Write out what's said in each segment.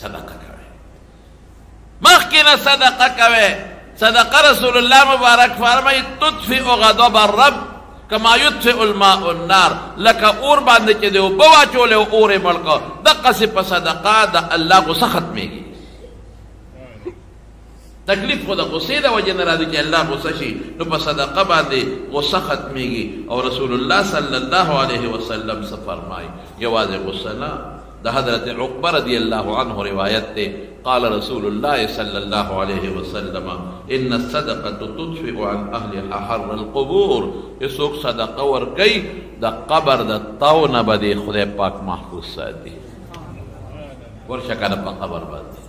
صدقه کوي مخکې نه صدقه کوي صدقه رسول الله مبارک فرمایي تطفئ غضب الرب کما یطفئ الماء النار لکه اور باندې چې دی اوبه واچولې اور یې مړ کړه دقسې په صدقه د الله غصه ختمېږي تکلیف خو د غصې د وجې نه راځي چې الله غصه شي نو په صدقه باندې غصه ختمېږي او رسول الله صلی الله علیه وسلم څه فرمایي یوازې غصه نه د حضرت عقبه رضی الله عنه روایت دی قال رسول الله صلی الله علیه وسلم ان الصدقه تطفئ عن اهلها حر القبور یڅوک صدقه ورکوي د قبر د تاو نه به دی خدای پاک محفوظ ساتي ورشه کنه په قبر باندې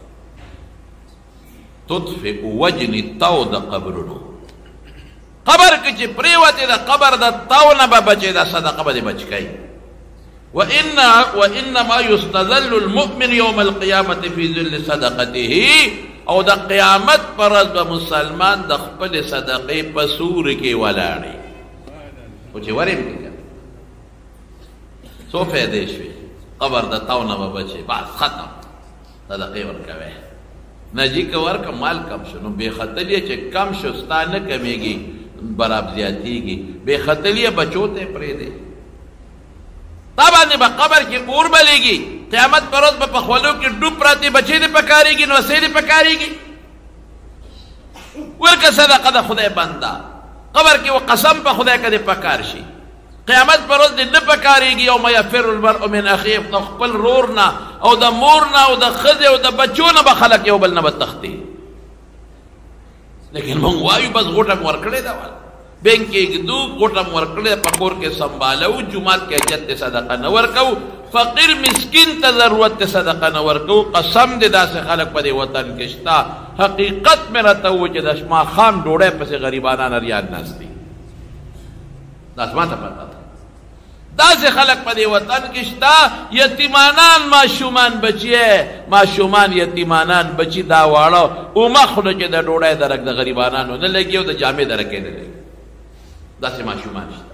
تطفئ وجن التاو د قبرونو قبر کې چې پریوتې د قبر د تاو نه به بچي د صدقه به بچ کوي وانما يستذل المؤمن يوم القيامه في ذل صدقته او د قیامت پر ورځ به مسلمان د خپل صدقې په سوري کې ولاړي او چې وریم کې څو فائدې شوي قبر د تاو نه به بچي بس ختم صدقې ورکوي نجی که ورکه مال کم شو نو بے خطلیه چې کم شو ستا نه کمیږي برابر زیاتیږي بے خطلیه بچو ته پرېږدې تا باندې به قبر کې اور بلیږي قیامت پر ورځ به په خولو کې ډوب پراتې بچې دې پکارېږي نو وسې دې پکارېږي ورکه صدقه د خدای بنده قبر کې و قسم په خدای که دې پکار شي قیامت پر ورځ دې نه پکارېږي یوم یفر المرء من اخیه د خپل رور نه او د مور نه او د ښځې او د بچو نه به خلک یو بل نه به تښتي لیکن موږ وایو بس غوټه مو ورکړې ده بینک کې ږدو غوټه مو ورکړې په کور کې سنبالو جومات کې حاجت ته صدقه نه ورکوو فقیر مسکین ته ضرورت ته صدقه نه ورکوو قسم دې داسې خلک په دې وطن کې شته حقیقت مې راته ووایي چې د شماخان ډوډۍ پسې غریبانان اریان ناست دي دا زما ته پته ده داسې خلک په دې وطن کې شته یتیمانان ماشومان بچیې ماشومان یتیمانان بچي دا واړه اومه خوله چې د ډوډۍ درک د غریبانانو نه لګي او د جامې درکې نه لګي داسې ماشومان شته